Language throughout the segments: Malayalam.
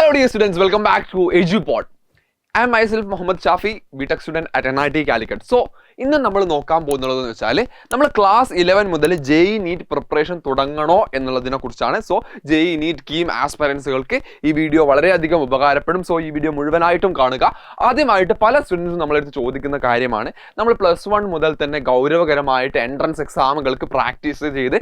Hello dear students, welcome back to EduPod. I am myself Mohammed Shafi, BTech student at NIT Calicut. So, ഇന്ന് നമ്മൾ നോക്കാൻ പോകുന്നതെന്ന് വെച്ചാൽ നമ്മൾ ക്ലാസ് 11 മുതൽ JEE NEET പ്രിപ്പറേഷൻ തുടങ്ങണോ എന്നുള്ളതിനെ കുറിച്ചാണ്. സോ JEE NEET കീം ആസ്പിറൻസുകൾക്ക് ഈ വീഡിയോ വളരെയധികം ഉപകാരപ്പെടും. സോ ഈ വീഡിയോ മുഴുവനായിട്ടും കാണുക. ആദ്യമായിട്ട് പല സ്റ്റുഡൻസും നമ്മളെടുത്ത് ചോദിക്കുന്ന കാര്യമാണ്, നമ്മൾ +1 മുതൽ തന്നെ ഗൗരവകരമായിട്ട് എൻട്രൻസ് എക്സാമുകൾക്ക് പ്രാക്ടീസ് ചെയ്ത്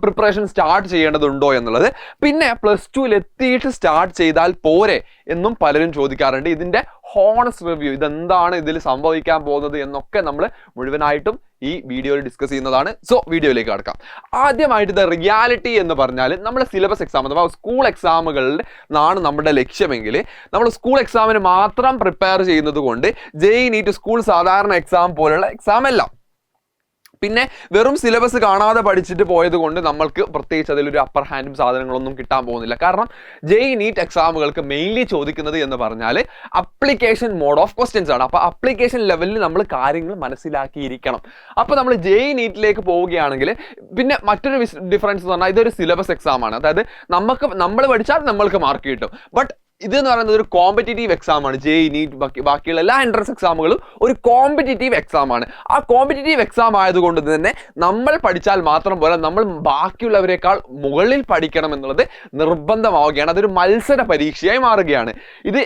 പ്രിപ്പറേഷൻ സ്റ്റാർട്ട് ചെയ്യേണ്ടതുണ്ടോ എന്നുള്ളത്. പിന്നെ +2 എത്തിയിട്ട് സ്റ്റാർട്ട് ചെയ്താൽ പോരെ എന്നും പലരും ചോദിക്കാറുണ്ട്. ഇതിൻ്റെ ഹോണസ്റ്റ് റിവ്യൂ, ഇതെന്താണ് ഇതിൽ സംഭവിക്കാൻ പോകുന്നത് എന്നൊക്കെ നമ്മൾ മുഴുവനായിട്ടും ഈ വീഡിയോയിൽ ഡിസ്കസ് ചെയ്യുന്നതാണ്. സോ വീഡിയോയിലേക്ക് കടക്കാം. ആദ്യമായിട്ട് ഇത് റിയാലിറ്റി എന്ന് പറഞ്ഞാൽ നമ്മുടെ സിലബസ് എക്സാം അഥവാ സ്കൂൾ എക്സാമുകളിൽ നിന്നാണ് നമ്മുടെ ലക്ഷ്യമെങ്കിൽ നമ്മൾ സ്കൂൾ എക്സാമിന് മാത്രം പ്രിപ്പയർ ചെയ്യുന്നത് കൊണ്ട് JEE NEET സ്കൂൾ സാധാരണ എക്സാം പോലുള്ള എക്സാം അല്ല. പിന്നെ വെറും സിലബസ് കാണാതെ പഠിച്ചിട്ട് പോയത് കൊണ്ട് നമ്മൾക്ക് പ്രത്യേകിച്ച് അതിലൊരു അപ്പർ ഹാൻഡും സാധനങ്ങളൊന്നും കിട്ടാൻ പോകുന്നില്ല. കാരണം JEE NEET എക്സാമുകൾക്ക് മെയിൻലി ചോദിക്കുന്നത് എന്ന് പറഞ്ഞാൽ അപ്ലിക്കേഷൻ മോഡ് ഓഫ് ക്വസ്റ്റ്യൻസ് ആണ്. അപ്പോൾ അപ്ലിക്കേഷൻ ലെവലിൽ നമ്മൾ കാര്യങ്ങൾ മനസ്സിലാക്കിയിരിക്കണം. അപ്പോൾ നമ്മൾ JEE NEETലേക്ക് പോവുകയാണെങ്കിൽ പിന്നെ മറ്റൊരു ഡിഫറൻസ് എന്ന് പറഞ്ഞാൽ ഇതൊരു സിലബസ് എക്സാം ആണ്. അതായത് നമ്മൾ പഠിച്ചാൽ നമ്മൾക്ക് മാർക്ക് കിട്ടും. ബട്ട് ഇതെന്ന് പറയുന്നത് ഒരു കോമ്പറ്റേറ്റീവ് എക്സാം ആണ്. JEE NEET ബാക്കിയുള്ള എല്ലാ എൻട്രൻസ് എക്സാമുകളും ഒരു കോമ്പറ്റേറ്റീവ് എക്സാം ആണ്. ആ കോമ്പറ്റേറ്റീവ് എക്സാം ആയതുകൊണ്ട് തന്നെ നമ്മൾ പഠിച്ചാൽ മാത്രം പോലെ നമ്മൾ ബാക്കിയുള്ളവരെക്കാൾ മുകളിൽ പഠിക്കണം എന്നുള്ളത് നിർബന്ധമാവുകയാണ്. അതൊരു മത്സര പരീക്ഷയായി മാറുകയാണ്. ഇത്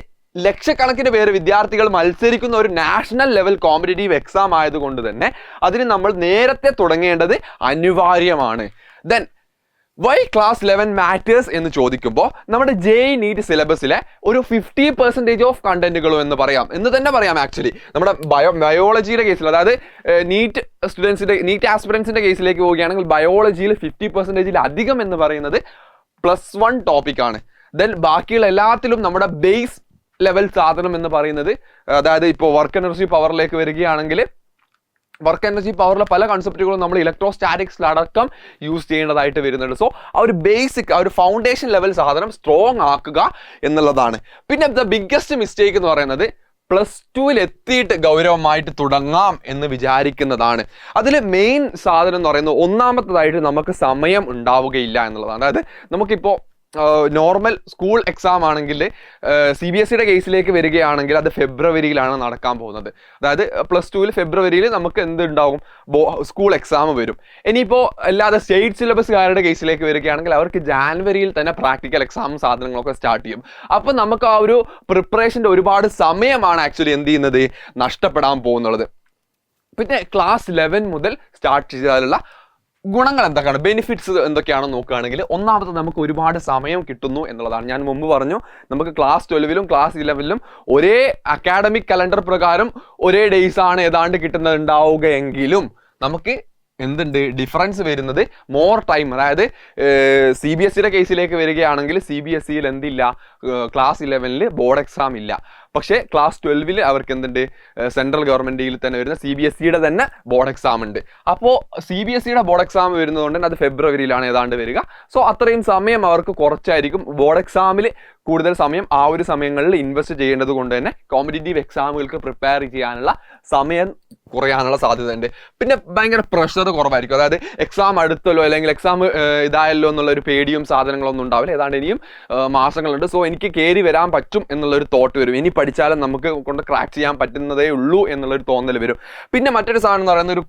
ലക്ഷക്കണക്കിന് പേര് വിദ്യാർത്ഥികൾ മത്സരിക്കുന്ന ഒരു നാഷണൽ ലെവൽ കോമ്പറ്റേറ്റീവ് എക്സാം ആയതുകൊണ്ട് തന്നെ അതിന് നമ്മൾ നേരത്തെ തുടങ്ങേണ്ടത് അനിവാര്യമാണ്. ദെൻ വൈ ക്ലാസ് 11 മാറ്റേഴ്സ് എന്ന് ചോദിക്കുമ്പോൾ നമ്മുടെ JEE NEET സിലബസിലെ ഒരു 50% ഓഫ് കണ്ടന്റുകളും എന്ന് പറയാം, എന്ന് തന്നെ പറയാം. ആക്ച്വലി നമ്മുടെ ബയോളജിയുടെ കേസിൽ, അതായത് നീറ്റ് സ്റ്റുഡൻസിന്റെ നീറ്റ് ആസ്പിറൻസിന്റെ കേസിലേക്ക് പോവുകയാണെങ്കിൽ ബയോളജിയിൽ 50% അധികം എന്ന് പറയുന്നത് +1 ടോപ്പിക്കാണ്. ദെൻ ബാക്കിയുള്ള എല്ലാത്തിലും നമ്മുടെ ബേസ് ലെവൽ സാധനം എന്ന് പറയുന്നത്, അതായത് ഇപ്പോൾ വർക്ക് എനർജി പവറിലേക്ക് വരികയാണെങ്കിൽ വർക്ക് എനർജി പവറിലെ പല കൺസെപ്റ്റുകളും നമ്മൾ ഇലക്ട്രോസ്റ്റാറ്റിക്സിലടക്കം യൂസ് ചെയ്യേണ്ടതായിട്ട് വരുന്നുണ്ട്. സോ ആ ഒരു ബേസിക്, ആ ഒരു ഫൗണ്ടേഷൻ ലെവൽ സാധനം സ്ട്രോങ് ആക്കുക എന്നുള്ളതാണ്. പിന്നെ ദ ബിഗ്ഗസ്റ്റ് മിസ്റ്റേക്ക് എന്ന് പറയുന്നത് +2 എത്തിയിട്ട് ഗൗരവമായിട്ട് തുടങ്ങാം എന്ന് വിചാരിക്കുന്നതാണ്. അതിൽ മെയിൻ സാധനം എന്ന് പറയുന്നത് ഒന്നാമത്തേതായിട്ട് നമുക്ക് സമയം ഉണ്ടാവുകയില്ല എന്നുള്ളതാണ്. അതായത് നമുക്കിപ്പോൾ നോർമൽ സ്കൂൾ എക്സാം ആണെങ്കിൽ CBSEയുടെ കേസിലേക്ക് വരികയാണെങ്കിൽ അത് ഫെബ്രുവരിയിലാണ് നടക്കാൻ പോകുന്നത്. അതായത് +2 ഫെബ്രുവരിയിൽ നമുക്ക് എന്തുണ്ടാവും, സ്കൂൾ എക്സാം വരും. ഇനിയിപ്പോൾ അല്ലാതെ സ്റ്റേറ്റ് സിലബസുകാരുടെ കേസിലേക്ക് വരികയാണെങ്കിൽ അവർക്ക് ജാനുവരിയിൽ തന്നെ പ്രാക്ടിക്കൽ എക്സാം സാധനങ്ങളൊക്കെ സ്റ്റാർട്ട് ചെയ്യും. അപ്പം നമുക്ക് ആ ഒരു പ്രിപ്പറേഷൻ്റെ ഒരുപാട് സമയമാണ് ആക്ച്വലി എന്ത് ചെയ്യുന്നത്, നഷ്ടപ്പെടാൻ പോകുന്നുള്ളത്. പിന്നെ ക്ലാസ് 11 മുതൽ സ്റ്റാർട്ട് ചെയ്താലുള്ള ഗുണങ്ങൾ എന്തൊക്കെയാണ്, ബെനിഫിറ്റ്സ് എന്തൊക്കെയാണെന്ന് നോക്കുകയാണെങ്കിൽ ഒന്നാമത് നമുക്ക് ഒരുപാട് സമയം കിട്ടുന്നു എന്നുള്ളതാണ്. ഞാൻ മുമ്പ് പറഞ്ഞു, നമുക്ക് ക്ലാസ് 12ലും ക്ലാസ് 11ലും ഒരേ അക്കാഡമിക് കലണ്ടർ പ്രകാരം ഒരേ ഡേയ്സ് ആണ് ഏതാണ്ട് കിട്ടുന്നുണ്ടാവുകയെങ്കിലും നമുക്ക് എന്തുണ്ട് ഡിഫറൻസ് വരുന്നത്, മോർ ടൈം. അതായത് CBSEയുടെ കേസിലേക്ക് വരികയാണെങ്കിൽ CBSEയിൽ എന്തില്ല, ക്ലാസ് 11ൽ ബോർഡ് എക്സാം ഇല്ല. പക്ഷേ ക്ലാസ് 12ൽ അവർക്ക് എന്തുണ്ട്, സെൻട്രൽ ഗവൺമെൻറ്റിൽ തന്നെ വരുന്ന CBSEയുടെ തന്നെ ബോർഡ് എക്സാം ഉണ്ട്. അപ്പോൾ CBSEയുടെ ബോർഡ് എക്സാം വരുന്നതുകൊണ്ട് തന്നെ അത് ഫെബ്രുവരിയിലാണ് ഏതാണ്ട് വരിക. സോ അത്രയും സമയം അവർക്ക് കുറച്ചായിരിക്കും. ബോർഡ് എക്സാമിൽ കൂടുതൽ സമയം ആ ഒരു സമയങ്ങളിൽ ഇൻവെസ്റ്റ് ചെയ്യേണ്ടത് കൊണ്ട് തന്നെ കോമ്പറ്റേറ്റീവ് എക്സാമുകൾക്ക് പ്രിപ്പയർ ചെയ്യാനുള്ള സമയം കുറയാനുള്ള സാധ്യതയുണ്ട്. പിന്നെ ഭയങ്കര പ്രഷർ കുറവായിരിക്കും. അതായത് എക്സാം അടുത്തല്ലോ അല്ലെങ്കിൽ എക്സാം ഇതായല്ലോ എന്നുള്ളൊരു പേടിയും സാധനങ്ങളൊന്നും ഉണ്ടാവില്ല. ഏതാണ്ട് ഇനിയും മാസങ്ങളുണ്ട്. സോ എനിക്ക് കയറി വരാൻ പറ്റും എന്നുള്ളൊരു തോട്ട് വരും. ഇനി പഠിച്ചാലും നമുക്ക് കൊണ്ട് ക്രാക്ക് ചെയ്യാൻ പറ്റുന്നതേ ഉള്ളൂ എന്നുള്ളൊരു തോന്നൽ വരും. പിന്നെ മറ്റൊരു സാധനം എന്ന് പറയുന്ന ഒരു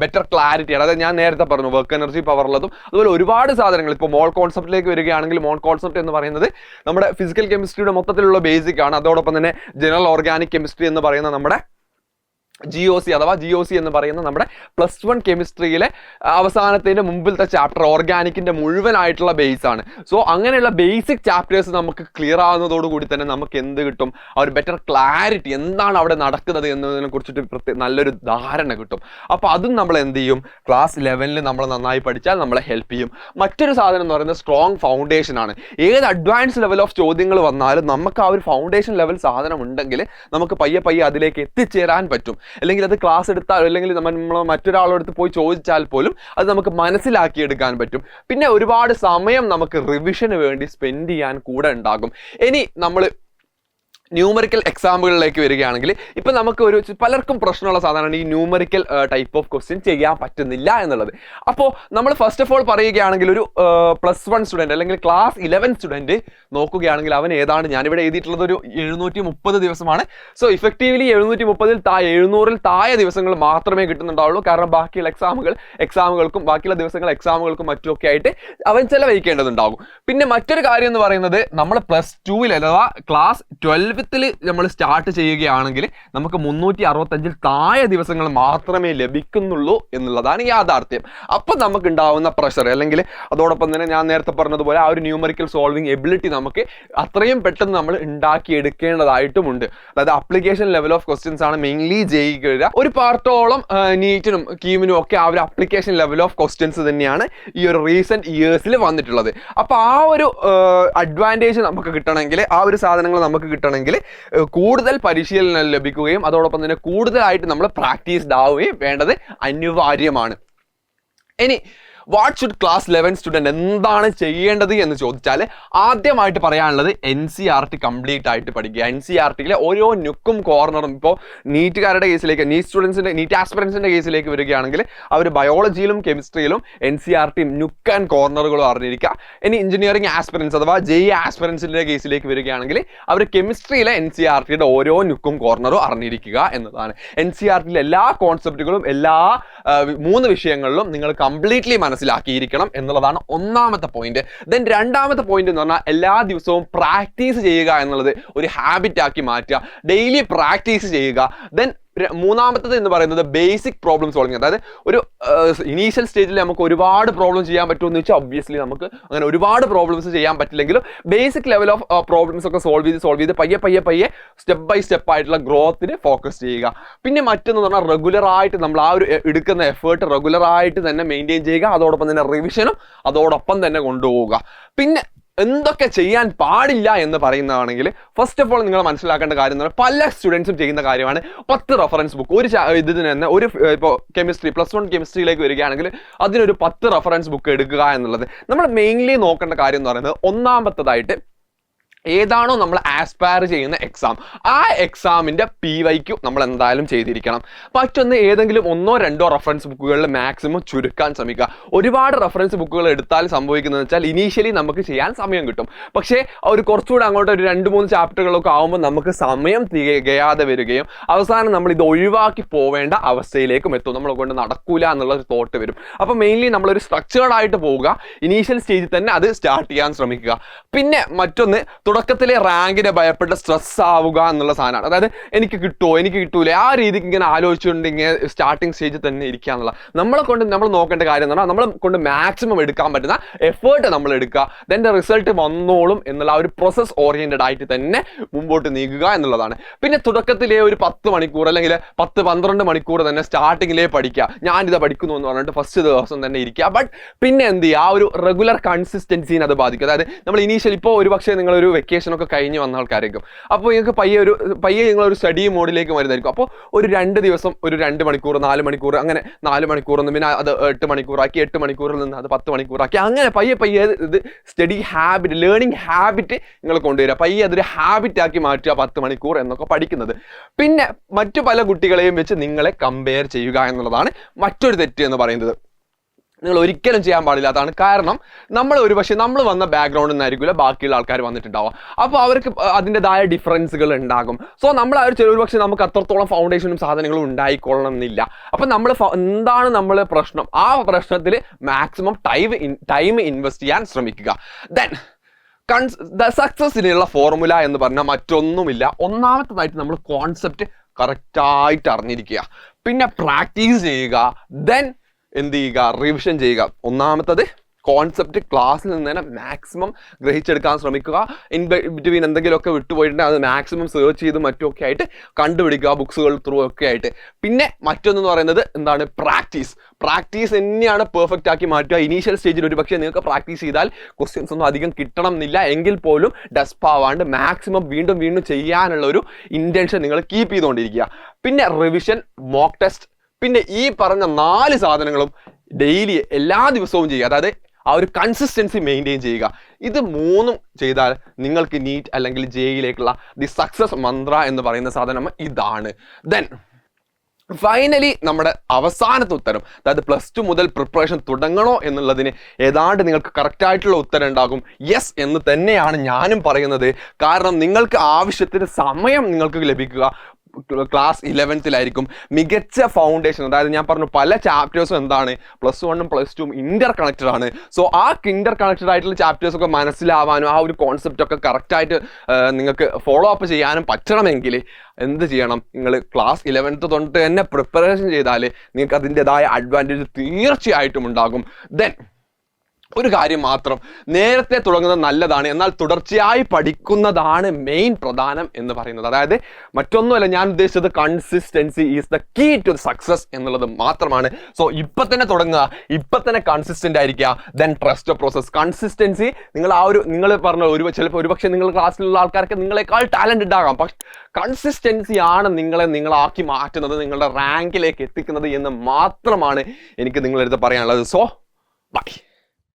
ബെറ്റർ ക്ലാരിറ്റി. അതായത് ഞാൻ നേരത്തെ പറഞ്ഞു വർക്ക് എനർജി പവറുള്ളതും അതുപോലെ ഒരുപാട് സാധനങ്ങൾ. ഇപ്പോൾ മോൾ കോൺസെപ്റ്റിലേക്ക് വരികയാണെങ്കിൽ മോൾ കോൺസെപ്റ്റ് എന്ന് പറയുന്നത് നമ്മുടെ ഫിസിക്കൽ കെമിസ്ട്രിയുടെ മൊത്തത്തിലുള്ള ബേസിക് ആണ്. അതോടൊപ്പം തന്നെ ജനറൽ ഓർഗാനിക് കെമിസ്ട്രി എന്ന് പറയുന്ന നമ്മുടെ GOC അഥവാ GOC എന്ന് പറയുന്ന നമ്മുടെ +1 കെമിസ്ട്രിയിലെ അവസാനത്തിൻ്റെ മുമ്പിലത്തെ ചാപ്റ്റർ ഓർഗാനിക്കിൻ്റെ മുഴുവനായിട്ടുള്ള ബേസ് ആണ്. സോ അങ്ങനെയുള്ള ബേസിക് ചാപ്റ്റേഴ്സ് നമുക്ക് ക്ലിയർ ആവുന്നതോടുകൂടി തന്നെ നമുക്ക് എന്ത് കിട്ടും, ആ ഒരു ബെറ്റർ ക്ലാരിറ്റി, എന്താണ് അവിടെ നടക്കുന്നത് എന്നതിനെ കുറിച്ചിട്ട് നല്ലൊരു ധാരണ കിട്ടും. അപ്പോൾ അതും നമ്മൾ എന്ത് ചെയ്യും, ക്ലാസ് 11ൽ നമ്മൾ നന്നായി പഠിച്ചാൽ നമ്മളെ ഹെൽപ്പ് ചെയ്യും. മറ്റൊരു സാധനം എന്ന് പറയുന്നത് സ്ട്രോങ് ഫൗണ്ടേഷൻ ആണ്. ഏത് അഡ്വാൻസ് ലെവൽ ഓഫ് ചോദ്യങ്ങൾ വന്നാലും നമുക്ക് ആ ഒരു ഫൗണ്ടേഷൻ ലെവൽ സാധനം ഉണ്ടെങ്കിൽ നമുക്ക് പയ്യെ അതിലേക്ക് എത്തിച്ചേരാൻ പറ്റും. അല്ലെങ്കിൽ അത് ക്ലാസ് എടുത്താൽ അല്ലെങ്കിൽ നമ്മൾ മറ്റൊരാളോടത്ത് പോയി ചോദിച്ചാൽ പോലും അത് നമുക്ക് മനസ്സിലാക്കിയെടുക്കാൻ പറ്റും. പിന്നെ ഒരുപാട് സമയം നമുക്ക് റിവിഷന് വേണ്ടി സ്പെൻഡ് ചെയ്യാൻ കൂടെ ഉണ്ടാകും. ഇനി നമ്മൾ ന്യൂമറിക്കൽ എക്സാമുകളിലേക്ക് വരികയാണെങ്കിൽ ഇപ്പം നമുക്ക് പലർക്കും പ്രശ്നമുള്ള സാധനമാണ് ഈ ന്യൂമറിക്കൽ ടൈപ്പ് ഓഫ് ക്വസ്റ്റ്യൻ ചെയ്യാൻ പറ്റുന്നില്ല എന്നുള്ളത്. അപ്പോൾ നമ്മൾ ഫസ്റ്റ് ഓഫ് ഓൾ പറയുകയാണെങ്കിൽ ഒരു +1 സ്റ്റുഡൻറ്റ് അല്ലെങ്കിൽ ക്ലാസ് 11 സ്റ്റുഡൻറ്റ് നോക്കുകയാണെങ്കിൽ അവൻ ഏതാണ് ഞാനിവിടെ എഴുതിയിട്ടുള്ളത് ഒരു 730 ദിവസമാണ്. സോ ഇഫക്റ്റീവ്ലി 730-700 താഴെ ദിവസങ്ങൾ മാത്രമേ കിട്ടുന്നുണ്ടാവുള്ളൂ. കാരണം ബാക്കിയുള്ള എക്സാമുകൾക്കും ബാക്കിയുള്ള ദിവസങ്ങൾ എക്സാമുകൾക്കും മറ്റുമൊക്കെ ആയിട്ട് അവൻ ചെലവഴിക്കേണ്ടതുണ്ടാകും. പിന്നെ മറ്റൊരു കാര്യം എന്ന് പറയുന്നത് നമ്മൾ +2 അഥവാ ക്ലാസ് 12 നമ്മൾ സ്റ്റാർട്ട് ചെയ്യുകയാണെങ്കിൽ നമുക്ക് 365 താഴെ ദിവസങ്ങൾ മാത്രമേ ലഭിക്കുന്നുള്ളൂ എന്നുള്ളതാണ് യാഥാർത്ഥ്യം. അപ്പം നമുക്ക് ഉണ്ടാവുന്ന പ്രഷർ അല്ലെങ്കിൽ അതോടൊപ്പം തന്നെ ഞാൻ നേരത്തെ പറഞ്ഞതുപോലെ ആ ഒരു ന്യൂമറിക്കൽ സോൾവിങ് എബിലിറ്റി നമുക്ക് അത്രയും പെട്ടെന്ന് നമ്മൾ ഉണ്ടാക്കിയെടുക്കേണ്ടതായിട്ടുമുണ്ട്. അതായത് അപ്ലിക്കേഷൻ ലെവൽ ഓഫ് ക്വസ്റ്റ്യൻസ് ആണ് മെയിൻലി ചെയ്യുക. ഒരു പാർട്ടോളം നീറ്റിനും കീമിനും ഒക്കെ ആ ഒരു അപ്ലിക്കേഷൻ ലെവൽ ഓഫ് ക്വസ്റ്റ്യൻസ് തന്നെയാണ് ഈ ഒരു റീസെന്റ് ഇയേഴ്സിൽ വന്നിട്ടുള്ളത്. അപ്പോൾ ആ ഒരു അഡ്വാൻറ്റേജ് നമുക്ക് കിട്ടണമെങ്കിൽ, ആ ഒരു സാധനങ്ങൾ നമുക്ക് കിട്ടണമെങ്കിൽ കൂടുതൽ പരിശീലനം ലഭിക്കുകയും അതോടൊപ്പം തന്നെ കൂടുതലായിട്ട് നമ്മൾ പ്രാക്ടീസ്ഡ് ആവുകയും വേണ്ടത് അനിവാര്യമാണ്. ഇനി വാട്ട് ഷുഡ് ക്ലാസ് 11 സ്റ്റുഡൻറ്റ് എന്താണ് ചെയ്യേണ്ടത് എന്ന് ചോദിച്ചാൽ ആദ്യമായിട്ട് പറയാനുള്ളത് NCERT കംപ്ലീറ്റ് ആയിട്ട് പഠിക്കുക. NCERTയിലെ ഓരോ നുക്കും കോർണറും ഇപ്പോൾ നീറ്റുകാരുടെ കേസിലേക്ക്, നീറ്റ് സ്റ്റുഡൻസിൻ്റെ, നീറ്റ് ആസ്പിറൻസിൻ്റെ കേസിലേക്ക് വരികയാണെങ്കിൽ അവർ ബയോളജിയിലും കെമിസ്ട്രിയിലും NCERT നുക്ക് ആൻഡ് കോർണറുകളും അറിഞ്ഞിരിക്കുക. ഇനി എഞ്ചിനീയറിംഗ് ആസ്പിറൻസ് അഥവാ JEE ആസ്പിറൻസിൻ്റെ കേസിലേക്ക് വരികയാണെങ്കിൽ അവർ കെമിസ്ട്രിയിലെ NCERTയുടെ ഓരോ നുക്കും കോർണറും അറിഞ്ഞിരിക്കുക എന്നതാണ്. NCERTയിലെ എല്ലാ കോൺസെപ്റ്റുകളും എല്ലാ 3 വിഷയങ്ങളിലും നിങ്ങൾ കംപ്ലീറ്റ്ലി മനസ്സിലാക്കിയിരിക്കണം എന്നുള്ളതാണ് ഒന്നാമത്തെ പോയിന്റ്. ദെൻ രണ്ടാമത്തെ പോയിന്റ് എന്ന് പറഞ്ഞാൽ എല്ലാ ദിവസവും പ്രാക്ടീസ് ചെയ്യുക എന്നുള്ളത് ഒരു ഹാബിറ്റ് ആക്കി മാറ്റുക. ഡെയിലി പ്രാക്ടീസ് ചെയ്യുക. ദെൻ മൂന്നാമത്തത് എന്ന് പറയുന്നത് ബേസിക് പ്രോബ്ലം സോൾവിങ്. അതായത് ഒരു ഇനീഷ്യൽ സ്റ്റേജിൽ നമുക്ക് ഒരുപാട് പ്രോബ്ലം ചെയ്യാൻ പറ്റുമെന്ന് വെച്ചാൽ ഒബ്വിയസ്ലി നമുക്ക് അങ്ങനെ ഒരുപാട് പ്രോബ്ലംസ് ചെയ്യാൻ പറ്റില്ലെങ്കിലും ബേസിക് ലെവൽ ഓഫ് പ്രോബ്ലംസ് ഒക്കെ സോൾവ് ചെയ്ത് പയ്യെ സ്റ്റെപ്പ് ബൈ സ്റ്റെപ്പ് ആയിട്ടുള്ള ഗ്രോത്തിന് ഫോക്കസ് ചെയ്യുക. പിന്നെ മറ്റൊന്ന് പറഞ്ഞാൽ റെഗുലറായിട്ട് നമ്മൾ ആ ഒരു എടുക്കുന്ന എഫേർട്ട് റെഗുലറായിട്ട് തന്നെ മെയിൻറ്റെയിൻ ചെയ്യുക. അതോടൊപ്പം തന്നെ റിവിഷനും അതോടൊപ്പം തന്നെ കൊണ്ടുപോവുക. പിന്നെ എന്തൊക്കെ ചെയ്യാൻ പാടില്ല എന്ന് പറയുന്നതാണെങ്കിൽ ഫസ്റ്റ് ഓഫ് ഓൾ നിങ്ങൾ മനസ്സിലാക്കേണ്ട കാര്യം എന്ന് പറഞ്ഞാൽ പല സ്റ്റുഡൻസും ചെയ്യുന്ന കാര്യമാണ് 10 റെഫറൻസ് ബുക്ക്. ഒരു ഇതിന് തന്നെ ഒരു ഇപ്പോൾ കെമിസ്ട്രി +1 കെമിസ്ട്രിയിലേക്ക് വരികയാണെങ്കിൽ അതിനൊരു 10 റെഫറൻസ് ബുക്ക് എടുക്കുക എന്നുള്ളത്. നമ്മൾ മെയിൻലി നോക്കേണ്ട കാര്യം എന്ന് പറയുന്നത് ഒന്നാമത്തതായിട്ട് ഏതാണോ നമ്മൾ ആസ്പയർ ചെയ്യുന്ന എക്സാം, ആ എക്സാമിൻ്റെ PYQ നമ്മൾ എന്തായാലും ചെയ്തിരിക്കണം. മറ്റൊന്ന് ഏതെങ്കിലും 1-2 റെഫറൻസ് ബുക്കുകളിൽ മാക്സിമം ചുരുക്കാൻ ശ്രമിക്കുക. ഒരുപാട് റെഫറൻസ് ബുക്കുകൾ എടുത്താൽ സംഭവിക്കുന്നത് വെച്ചാൽ ഇനീഷ്യലി നമുക്ക് ചെയ്യാൻ സമയം കിട്ടും. പക്ഷേ ഒരു കുറച്ചുകൂടെ അങ്ങോട്ട് ഒരു 2-3 ചാപ്റ്ററുകളൊക്കെ ആകുമ്പോൾ നമുക്ക് സമയം തികയാതെ വരികയും അവസാനം നമ്മൾ ഇത് ഒഴിവാക്കി പോവേണ്ട അവസ്ഥയിലേക്കും എത്തും. നമ്മളെ കൊണ്ട് നടക്കൂല എന്നുള്ള ഒരു തോട്ട് വരും. അപ്പോൾ മെയിൻലി നമ്മളൊരു സ്ട്രക്ചേർഡ് ആയിട്ട് പോവുക. ഇനീഷ്യൽ സ്റ്റേജിൽ തന്നെ അത് സ്റ്റാർട്ട് ചെയ്യാൻ ശ്രമിക്കുക. പിന്നെ മറ്റൊന്ന് തുടക്കത്തിലെ റാങ്കിനെ ഭയപ്പെട്ട് സ്ട്രെസ് ആവുക എന്നുള്ള സാധനമാണ്. അതായത് എനിക്ക് കിട്ടുമോ എനിക്ക് കിട്ടൂലേ ആ രീതിക്ക് ഇങ്ങനെ ആലോചിച്ചുകൊണ്ട് ഇങ്ങനെ സ്റ്റാർട്ടിങ് സ്റ്റേജിൽ തന്നെ ഇരിക്കുക എന്നുള്ള. നമ്മൾ നോക്കേണ്ട കാര്യം എന്ന് പറഞ്ഞാൽ നമ്മളെ കൊണ്ട് മാക്സിമം എടുക്കാൻ പറ്റുന്ന എഫേർട്ട് നമ്മൾ എടുക്കുക. അതിൻ്റെ റിസൾട്ട് വന്നോളും എന്നുള്ള ആ ഒരു പ്രോസസ് ഓറിയന്റഡ് ആയിട്ട് തന്നെ മുമ്പോട്ട് നീങ്ങുക എന്നുള്ളതാണ്. പിന്നെ തുടക്കത്തിലെ ഒരു 10 മണിക്കൂർ അല്ലെങ്കിൽ 10-12 മണിക്കൂർ തന്നെ സ്റ്റാർട്ടിങ്ങിലേ പഠിക്കുക. ഞാനിത് പഠിക്കുന്നു എന്ന് പറഞ്ഞിട്ട് ഫസ്റ്റ് ദിവസം തന്നെ ഇരിക്കുക. ബട്ട് പിന്നെ എന്ത് ചെയ്യുക, ആ ഒരു റെഗുലർ കൺസിസ്റ്റൻസിനെ അത് ബാധിക്കും. അതായത് നമ്മൾ ഇനീഷ്യൽ ഇപ്പോൾ ഒരു പക്ഷേ നിങ്ങളൊരു വെക്കേഷനൊക്കെ കഴിഞ്ഞ് വന്ന ആൾക്കാരായിരിക്കും. അപ്പോൾ നിങ്ങൾക്ക് പയ്യെ നിങ്ങളൊരു സ്റ്റഡി മോഡിലേക്ക് വരുന്നതായിരിക്കും. അപ്പോൾ ഒരു 2 ദിവസം ഒരു 2 മണിക്കൂർ 4 മണിക്കൂർ അങ്ങനെ 4 മണിക്കൂറൊന്നും പിന്നെ അത് 8 മണിക്കൂറാക്കി 8 മണിക്കൂറിൽ നിന്ന് അത് 10 മണിക്കൂറാക്കി അങ്ങനെ പയ്യെ ഇത് സ്റ്റഡി ഹാബിറ്റ് ലേണിംഗ് ഹാബിറ്റ് നിങ്ങൾ കൊണ്ടുവരിക. പയ്യെ അതൊരു ഹാബിറ്റ് ആക്കി മാറ്റുക 10 മണിക്കൂർ എന്നൊക്കെ പഠിക്കുന്നത്. പിന്നെ മറ്റു പല കുട്ടികളെയും വെച്ച് നിങ്ങളെ കമ്പയർ ചെയ്യുക എന്നുള്ളതാണ് മറ്റൊരു തെറ്റ് എന്ന് പറയുന്നത്. നിങ്ങൾ ഒരിക്കലും ചെയ്യാൻ പാടില്ലാത്തതാണ്. കാരണം നമ്മൾ ഒരുപക്ഷെ നമ്മൾ വന്ന ബാക്ക്ഗ്രൗണ്ടിൽ നിന്നായിരിക്കില്ല ബാക്കിയുള്ള ആൾക്കാർ വന്നിട്ടുണ്ടാവുക. അപ്പോൾ അവർക്ക് അതിൻ്റെതായ ഡിഫറൻസുകൾ ഉണ്ടാകും. സോ നമ്മൾ ആ ഒരു ഒരുപക്ഷെ നമുക്ക് അത്രത്തോളം ഫൗണ്ടേഷനും സാധനങ്ങളും ഉണ്ടായിക്കൊള്ളണം എന്നില്ല. അപ്പം നമ്മൾ എന്താണ് നമ്മൾ പ്രശ്നം, ആ പ്രശ്നത്തിൽ മാക്സിമം ടൈം ഇൻവെസ്റ്റ് ചെയ്യാൻ ശ്രമിക്കുക. ദെൻ സക്സസിനുള്ള ഫോർമുല എന്ന് പറഞ്ഞാൽ മറ്റൊന്നുമില്ല. ഒന്നാമത്തേതായിട്ട് നമ്മൾ കോൺസെപ്റ്റ് കറക്റ്റായിട്ട് അറിഞ്ഞിരിക്കുക. പിന്നെ പ്രാക്ടീസ് ചെയ്യുക. ദെൻ എന്ത് ചെയ്യുക, റിവിഷൻ ചെയ്യുക. ഒന്നാമത്തത് കോൺസെപ്റ്റ് ക്ലാസ്സിൽ നിന്ന് തന്നെ മാക്സിമം ഗ്രഹിച്ചെടുക്കാൻ ശ്രമിക്കുക. ഇൻ ബിറ്റ്വീൻ എന്തെങ്കിലുമൊക്കെ വിട്ടുപോയിട്ടുണ്ടെങ്കിൽ അത് മാക്സിമം സെർച്ച് ചെയ്ത് മറ്റുമൊക്കെ ആയിട്ട് കണ്ടുപിടിക്കുക, ബുക്സുകൾ ത്രൂ ഒക്കെ ആയിട്ട്. പിന്നെ മറ്റൊന്നെന്ന് പറയുന്നത് എന്താണ്, പ്രാക്ടീസ് തന്നെയാണ് പെർഫെക്റ്റ് ആക്കി മാറ്റുക. ഇനീഷ്യൽ സ്റ്റേജിൽ ഒരു പക്ഷേ നിങ്ങൾക്ക് പ്രാക്ടീസ് ചെയ്താൽ ക്വസ്റ്റ്യൻസ് ഒന്നും അധികം കിട്ടണം എന്നില്ല, എങ്കിൽ പോലും ഡെസ്പ് ആവാണ്ട് മാക്സിമം വീണ്ടും ചെയ്യാനുള്ള ഒരു ഇൻറ്റൻഷൻ നിങ്ങൾ കീപ്പ് ചെയ്തുകൊണ്ടിരിക്കുക. പിന്നെ റിവിഷൻ, മോക്ക് ടെസ്റ്റ്, പിന്നെ ഈ പറഞ്ഞ 4 സാധനങ്ങളും ഡെയിലി എല്ലാ ദിവസവും ചെയ്യുക. അതായത് ആ ഒരു കൺസിസ്റ്റൻസി മെയിൻറ്റെയിൻ ചെയ്യുക. ഇത് മൂന്നും ചെയ്താൽ നിങ്ങൾക്ക് നീറ്റ് അല്ലെങ്കിൽ ജെയിലേക്കുള്ള ദി സക്സസ് മന്ത്ര എന്ന് പറയുന്ന സാധനം ഇതാണ്. ദെൻ ഫൈനലി നമ്മുടെ അവസാനത്തെ ഉത്തരം, അതായത് +2 മുതൽ പ്രിപ്പറേഷൻ തുടങ്ങണോ എന്നുള്ളതിന് ഏതാണ്ട് നിങ്ങൾക്ക് കറക്റ്റ് ആയിട്ടുള്ള ഉത്തരം ഉണ്ടാകും. യെസ് എന്ന് തന്നെയാണ് ഞാനും പറയുന്നത്. കാരണം നിങ്ങൾക്ക് ആവശ്യത്തിന് സമയം നിങ്ങൾക്ക് ലഭിക്കുക ക്ലാസ് 11ലായിരിക്കും. മികച്ച ഫൗണ്ടേഷൻ, അതായത് ഞാൻ പറഞ്ഞു പല ചാപ്റ്റേഴ്സും എന്താണ് +1ഉം +2ഉം ഇന്റർ കണക്റ്റഡ് ആണ്. സോ ആ ഇന്റർ കണക്റ്റഡ് ആയിട്ടുള്ള ചാപ്റ്റേഴ്സ് ഒക്കെ മനസ്സിലാവാനും ആ ഒരു കോൺസെപ്റ്റ് ഒക്കെ കറക്റ്റായിട്ട് നിങ്ങൾക്ക് ഫോളോ അപ്പ് ചെയ്യാനും പറ്റണമെങ്കിൽ എന്ത് ചെയ്യണം? നിങ്ങൾ ക്ലാസ് 11th തൊട്ട് തന്നെ പ്രിപ്പറേഷൻ ചെയ്താൽ നിങ്ങൾക്ക് അതിൻ്റെതായ അഡ്വാൻറ്റേജ് തീർച്ചയായിട്ടും ഉണ്ടാകും. ദെൻ ഒരു കാര്യം മാത്രം, നേരത്തെ തുടങ്ങുന്നത് നല്ലതാണ്, എന്നാൽ തുടർച്ചയായി പഠിക്കുന്നതാണ് മെയിൻ പ്രധാനം എന്ന് പറയുന്നത്. അതായത് മറ്റൊന്നുമല്ല, ഞാൻ ഉദ്ദേശിച്ചത് consistency is the key to success എന്നുള്ളത് മാത്രമാണ്. സോ ഇപ്പം തന്നെ തുടങ്ങുക, ഇപ്പം തന്നെ കൺസിസ്റ്റന്റ് ആയിരിക്കുക. Then trust the process. Consistency നിങ്ങൾ നിങ്ങൾ പറഞ്ഞ ചിലപ്പോൾ ഒരുപക്ഷെ നിങ്ങൾ ക്ലാസ്സിലുള്ള ആൾക്കാർക്ക് നിങ്ങളെക്കാൾ ടാലന്റ് ഉണ്ടാകാം, പക്ഷെ കൺസിസ്റ്റൻസി ആണ് നിങ്ങളാക്കി മാറ്റുന്നത്, നിങ്ങളുടെ റാങ്കിലേക്ക് എത്തിക്കുന്നത് എന്ന് മാത്രമാണ് എനിക്ക് നിങ്ങളടുത്ത് പറയാനുള്ളത്. So by.